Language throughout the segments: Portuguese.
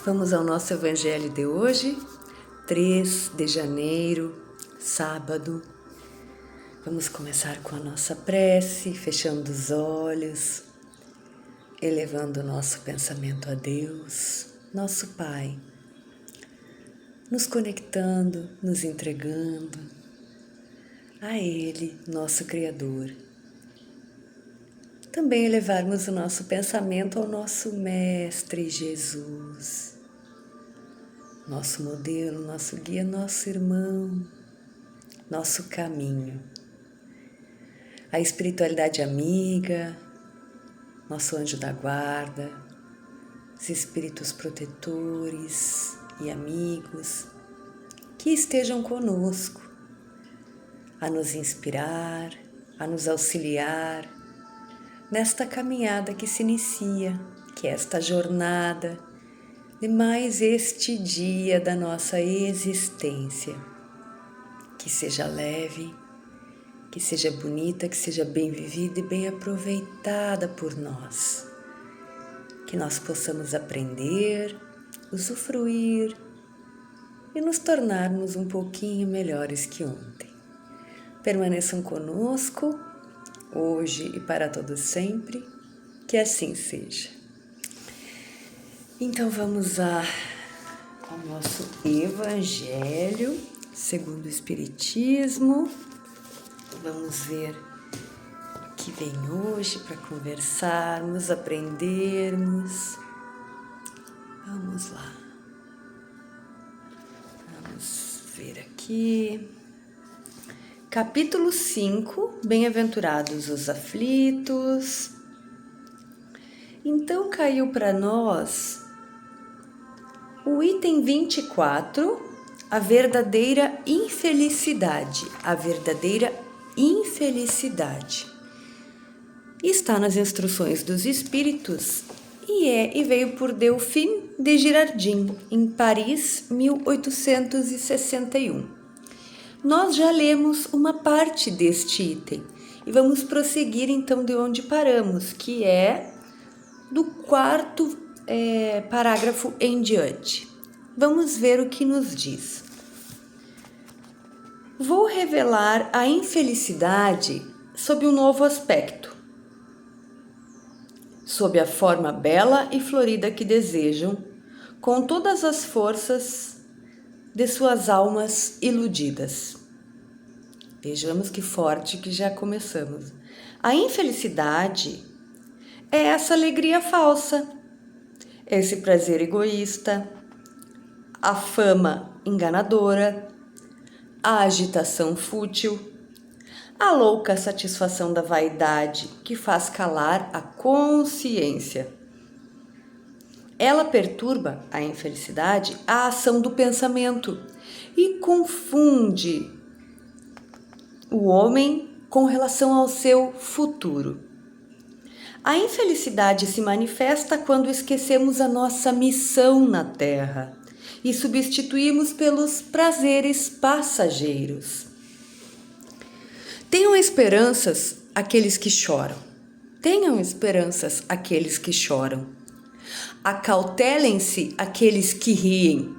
Vamos ao nosso evangelho de hoje, 3 de janeiro, sábado. Vamos começar com a nossa prece, fechando os olhos, elevando o nosso pensamento a Deus, nosso Pai, nos conectando, nos entregando a Ele, nosso Criador. Também elevarmos o nosso pensamento ao nosso Mestre Jesus, nosso modelo, nosso guia, nosso irmão, nosso caminho. A espiritualidade amiga, nosso anjo da guarda, os espíritos protetores e amigos que estejam conosco a nos inspirar, a nos auxiliar nesta caminhada que se inicia, que é esta jornada de mais este dia da nossa existência. Que seja leve, que seja bonita, que seja bem vivida e bem aproveitada por nós. Que nós possamos aprender, usufruir e nos tornarmos um pouquinho melhores que ontem. Permaneçam conosco, hoje e para todo sempre, que assim seja. Então vamos ao nosso Evangelho segundo o Espiritismo. Vamos ver o que vem hoje para conversarmos, aprendermos. Vamos lá. Vamos ver aqui. Capítulo 5, Bem-aventurados os aflitos. Então caiu para nós o item 24, a verdadeira infelicidade. A verdadeira infelicidade. Está nas instruções dos Espíritos e veio por Delphine de Girardin, em Paris, 1861. Nós já lemos uma parte deste item e vamos prosseguir então de onde paramos, que é do quarto parágrafo em diante. Vamos ver o que nos diz. Vou revelar a infelicidade sob um novo aspecto, sob a forma bela e florida que desejam, com todas as forças de suas almas iludidas. Vejamos que forte que já começamos. A infelicidade é essa alegria falsa, esse prazer egoísta, a fama enganadora, a agitação fútil, a louca satisfação da vaidade que faz calar a consciência. Ela perturba, a infelicidade, a ação do pensamento e confunde o homem com relação ao seu futuro. A infelicidade se manifesta quando esquecemos a nossa missão na Terra e substituímos pelos prazeres passageiros. Tenham esperanças aqueles que choram. Tenham esperanças aqueles que choram. Acautelem-se aqueles que riem,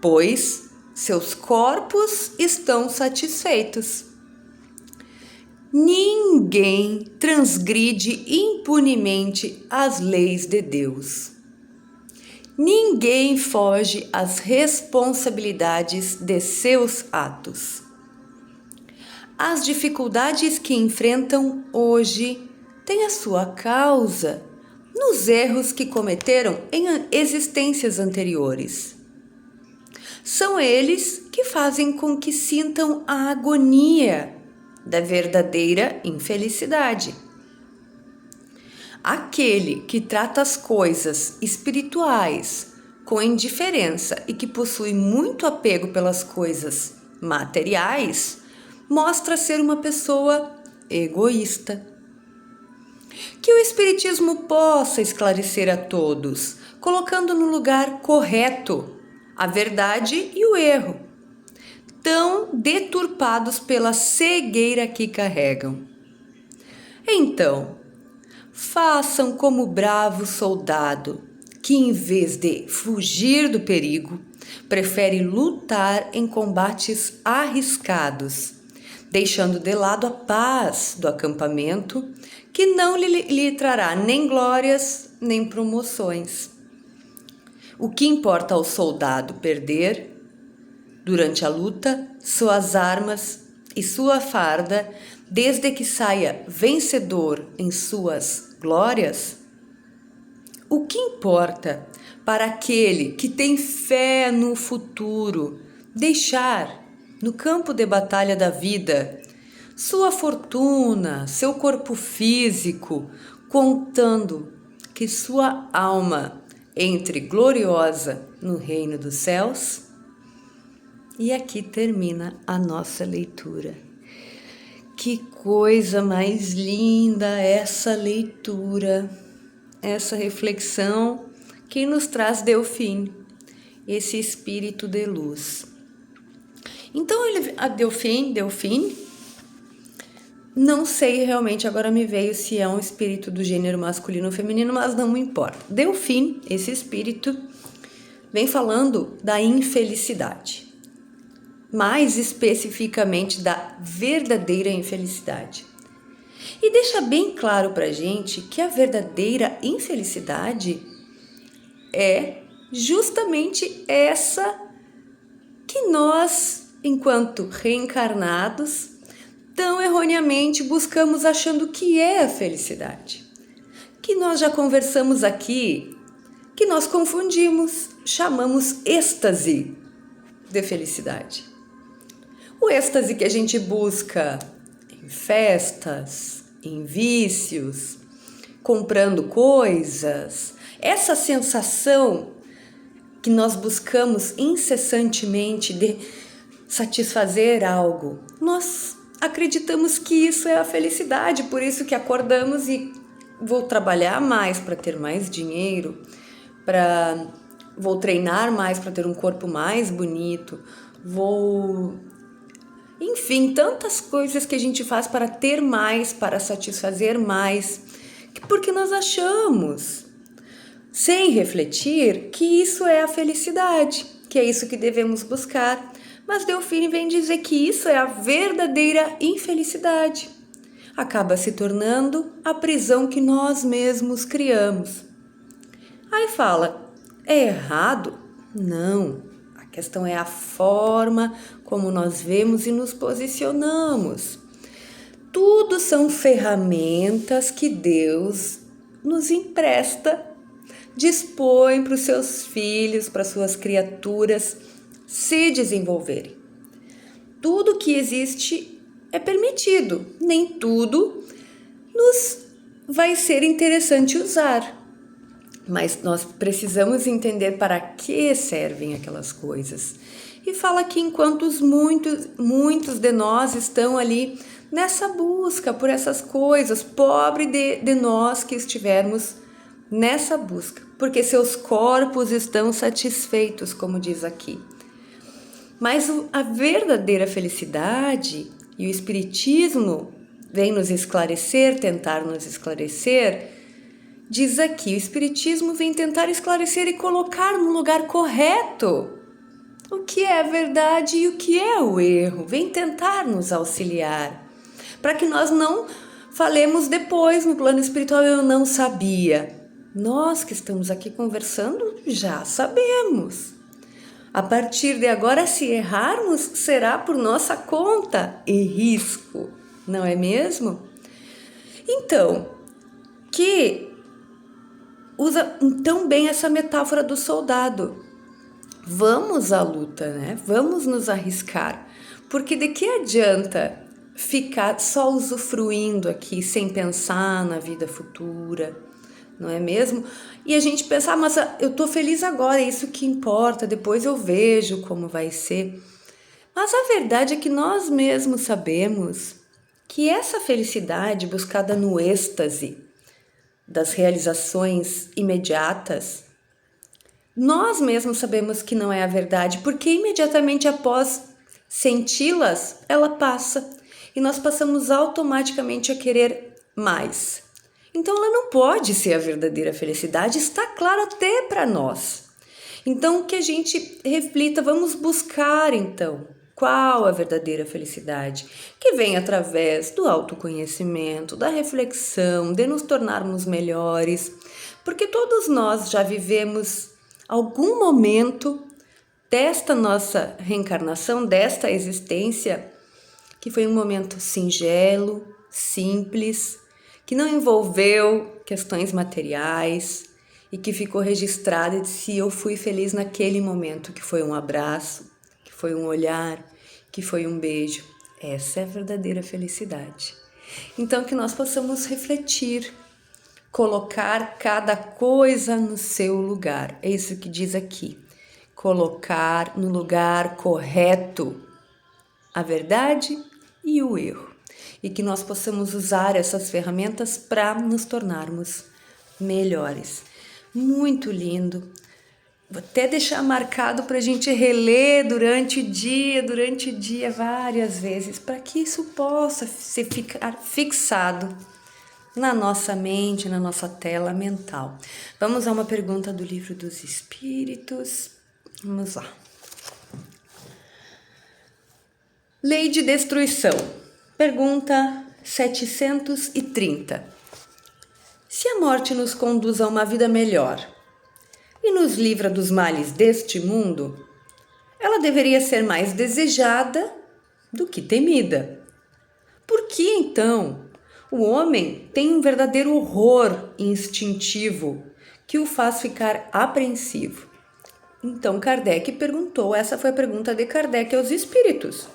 pois seus corpos estão satisfeitos. Ninguém transgride impunemente as leis de Deus. Ninguém foge às responsabilidades de seus atos. As dificuldades que enfrentam hoje têm a sua causa nos erros que cometeram em existências anteriores. São eles que fazem com que sintam a agonia da verdadeira infelicidade. Aquele que trata as coisas espirituais com indiferença e que possui muito apego pelas coisas materiais, mostra ser uma pessoa egoísta. Que o Espiritismo possa esclarecer a todos, colocando no lugar correto a verdade e o erro, tão deturpados pela cegueira que carregam. Então, façam como bravo soldado, que em vez de fugir do perigo, prefere lutar em combates arriscados, deixando de lado a paz do acampamento, que não lhe trará nem glórias nem promoções. O que importa ao soldado perder, durante a luta, suas armas e sua farda, desde que saia vencedor em suas glórias? O que importa para aquele que tem fé no futuro deixar no campo de batalha da vida sua fortuna, seu corpo físico, contando que sua alma entre gloriosa no reino dos céus? E aqui termina a nossa leitura. Que coisa mais linda essa leitura, essa reflexão que nos traz Delfim, esse espírito de luz. Então, a Delfim, não sei realmente, agora me veio se é um espírito do gênero masculino ou feminino, mas não me importa. Delfim, esse espírito, vem falando da infelicidade. Mais especificamente da verdadeira infelicidade. E deixa bem claro pra gente que a verdadeira infelicidade é justamente essa que nós, enquanto reencarnados, tão erroneamente buscamos achando que é a felicidade. Que nós já conversamos aqui, que nós confundimos, chamamos êxtase de felicidade. O êxtase que a gente busca em festas, em vícios, comprando coisas, essa sensação que nós buscamos incessantemente de satisfazer algo, nós acreditamos que isso é a felicidade, por isso que acordamos e vou trabalhar mais para ter mais dinheiro, vou treinar mais para ter um corpo mais bonito, enfim, tantas coisas que a gente faz para ter mais, para satisfazer mais, porque nós achamos, sem refletir, que isso é a felicidade, que é isso que devemos buscar. Mas Delfim vem dizer que isso é a verdadeira infelicidade. Acaba se tornando a prisão que nós mesmos criamos. Aí fala, é errado? Não. A questão é a forma como nós vemos e nos posicionamos. Tudo são ferramentas que Deus nos empresta, dispõe para os seus filhos, para suas criaturas se desenvolverem. Tudo que existe é permitido, nem tudo nos vai ser interessante usar. Mas nós precisamos entender para que servem aquelas coisas. E fala que enquanto muitos de nós estão ali nessa busca por essas coisas, pobre de nós que estivermos nessa busca, porque seus corpos estão satisfeitos, como diz aqui. Mas a verdadeira felicidade, e o Espiritismo vem nos esclarecer, tentar nos esclarecer, diz aqui, o Espiritismo vem tentar esclarecer e colocar no lugar correto o que é a verdade e o que é o erro. Vem tentar nos auxiliar, para que nós não falemos depois no plano espiritual, eu não sabia. Nós que estamos aqui conversando já sabemos. A partir de agora, se errarmos, será por nossa conta e risco, não é mesmo? Então, que usa tão bem essa metáfora do soldado. Vamos à luta, né? Vamos nos arriscar, porque de que adianta ficar só usufruindo aqui sem pensar na vida futura, não é mesmo? E a gente pensar, mas eu tô feliz agora, é isso que importa, depois eu vejo como vai ser. Mas a verdade é que nós mesmos sabemos que essa felicidade buscada no êxtase das realizações imediatas, nós mesmos sabemos que não é a verdade, porque imediatamente após senti-las, ela passa e nós passamos automaticamente a querer mais. Então ela não pode ser a verdadeira felicidade, está claro até para nós. Então que a gente reflita, vamos buscar então qual a verdadeira felicidade, que vem através do autoconhecimento, da reflexão, de nos tornarmos melhores, porque todos nós já vivemos algum momento desta nossa reencarnação, desta existência, que foi um momento singelo, simples, que não envolveu questões materiais e que ficou registrado e disse: eu fui feliz naquele momento, que foi um abraço, que foi um olhar, que foi um beijo. Essa é a verdadeira felicidade. Então que nós possamos refletir, colocar cada coisa no seu lugar. É isso que diz aqui. Colocar no lugar correto a verdade e o erro. E que nós possamos usar essas ferramentas para nos tornarmos melhores. Muito lindo. Vou até deixar marcado para a gente reler durante o dia, várias vezes, para que isso possa ficar fixado na nossa mente, na nossa tela mental. Vamos a uma pergunta do Livro dos Espíritos. Vamos lá. Lei de destruição. Pergunta 730. Se a morte nos conduz a uma vida melhor e nos livra dos males deste mundo, ela deveria ser mais desejada do que temida. Por que, então, o homem tem um verdadeiro horror instintivo que o faz ficar apreensivo? Então Kardec perguntou, essa foi a pergunta de Kardec aos espíritos.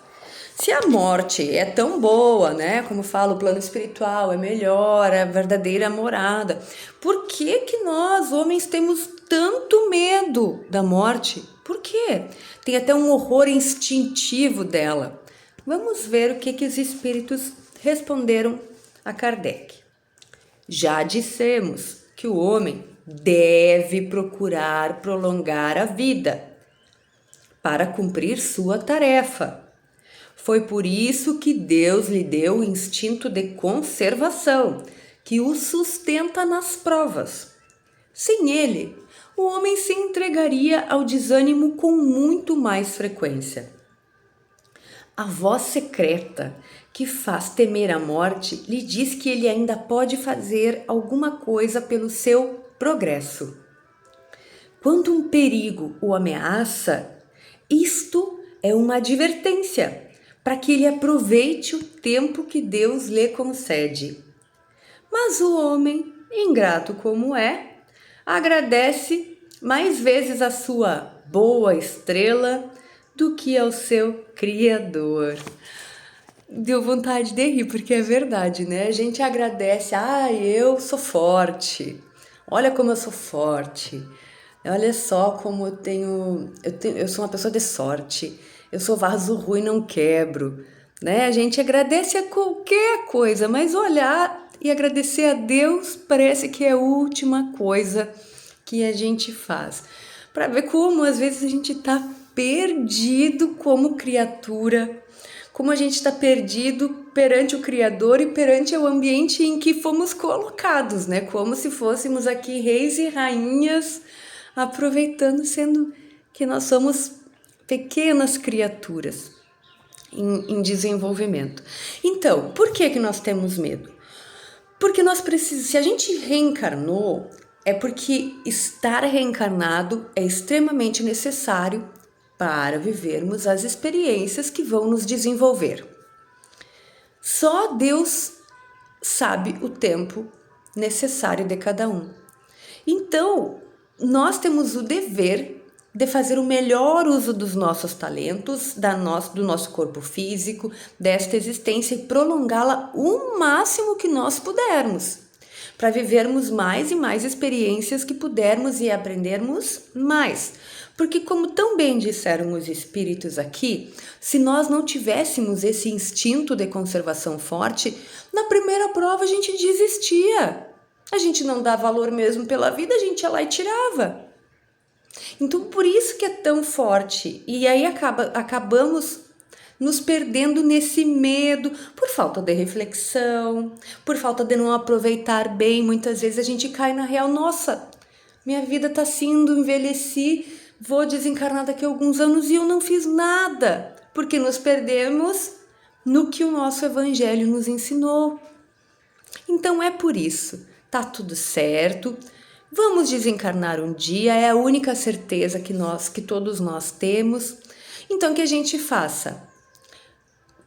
Se a morte é tão boa, né, como fala o plano espiritual, é melhor, é a verdadeira morada, por que que nós, homens, temos tanto medo da morte? Por quê? Tem até um horror instintivo dela. Vamos ver o que que os espíritos responderam a Kardec. Já dissemos que o homem deve procurar prolongar a vida para cumprir sua tarefa. Foi por isso que Deus lhe deu o instinto de conservação, que o sustenta nas provas. Sem ele, o homem se entregaria ao desânimo com muito mais frequência. A voz secreta, que faz temer a morte, lhe diz que ele ainda pode fazer alguma coisa pelo seu progresso. Quando um perigo o ameaça, isto é uma advertência para que ele aproveite o tempo que Deus lhe concede. Mas o homem, ingrato como é, agradece mais vezes a sua boa estrela do que ao seu Criador. Deu vontade de rir, porque é verdade, né? A gente agradece, eu sou forte, olha como eu sou forte, olha só como eu sou uma pessoa de sorte, eu sou vaso ruim, não quebro, né? A gente agradece a qualquer coisa, mas olhar e agradecer a Deus parece que é a última coisa que a gente faz. Para ver como às vezes a gente está perdido como criatura, como a gente está perdido perante o Criador e perante o ambiente em que fomos colocados, né? Como se fôssemos aqui reis e rainhas, aproveitando, sendo que nós somos pequenas criaturas em desenvolvimento. Então, por que nós temos medo? Porque nós precisamos, se a gente reencarnou, é porque estar reencarnado é extremamente necessário para vivermos as experiências que vão nos desenvolver. Só Deus sabe o tempo necessário de cada um. Então, nós temos o dever de fazer o melhor uso dos nossos talentos, do nosso corpo físico, desta existência e prolongá-la o máximo que nós pudermos, para vivermos mais e mais experiências que pudermos e aprendermos mais. Porque, como tão bem disseram os espíritos aqui, se nós não tivéssemos esse instinto de conservação forte, na primeira prova a gente desistia. A gente não dá valor mesmo pela vida, a gente ia lá e tirava. Então, por isso que é tão forte. E aí acabamos nos perdendo nesse medo, por falta de reflexão, por falta de não aproveitar bem. Muitas vezes a gente cai na real, nossa, minha vida tá indo, envelheci, vou desencarnar daqui a alguns anos e eu não fiz nada, porque nos perdemos no que o nosso evangelho nos ensinou. Então é por isso, tá tudo certo. Vamos desencarnar um dia, é a única certeza que todos nós temos. Então que a gente faça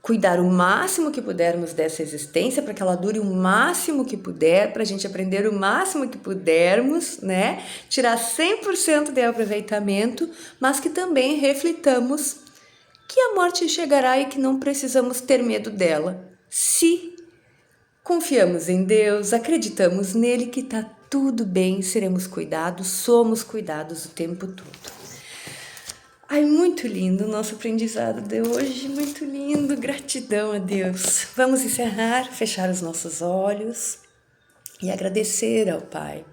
cuidar o máximo que pudermos dessa existência, para que ela dure o máximo que puder, para a gente aprender o máximo que pudermos, né? Tirar 100% de aproveitamento, mas que também reflitamos que a morte chegará e que não precisamos ter medo dela. Se confiamos em Deus, acreditamos nele, que tá tudo bem, seremos cuidados, somos cuidados o tempo todo. Ai, muito lindo o nosso aprendizado de hoje, muito lindo, gratidão a Deus. Vamos encerrar, fechar os nossos olhos e agradecer ao Pai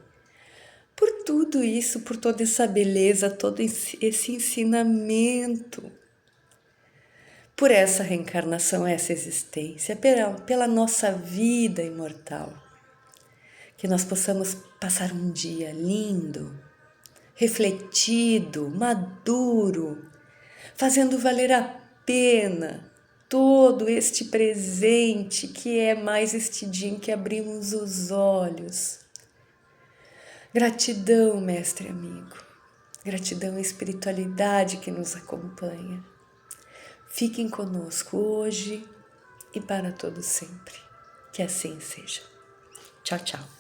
por tudo isso, por toda essa beleza, todo esse ensinamento, por essa reencarnação, essa existência, pela nossa vida imortal. Que nós possamos passar um dia lindo, refletido, maduro, fazendo valer a pena todo este presente que é mais este dia em que abrimos os olhos. Gratidão, mestre amigo, gratidão à espiritualidade que nos acompanha. Fiquem conosco hoje e para todo sempre. Que assim seja. Tchau, tchau.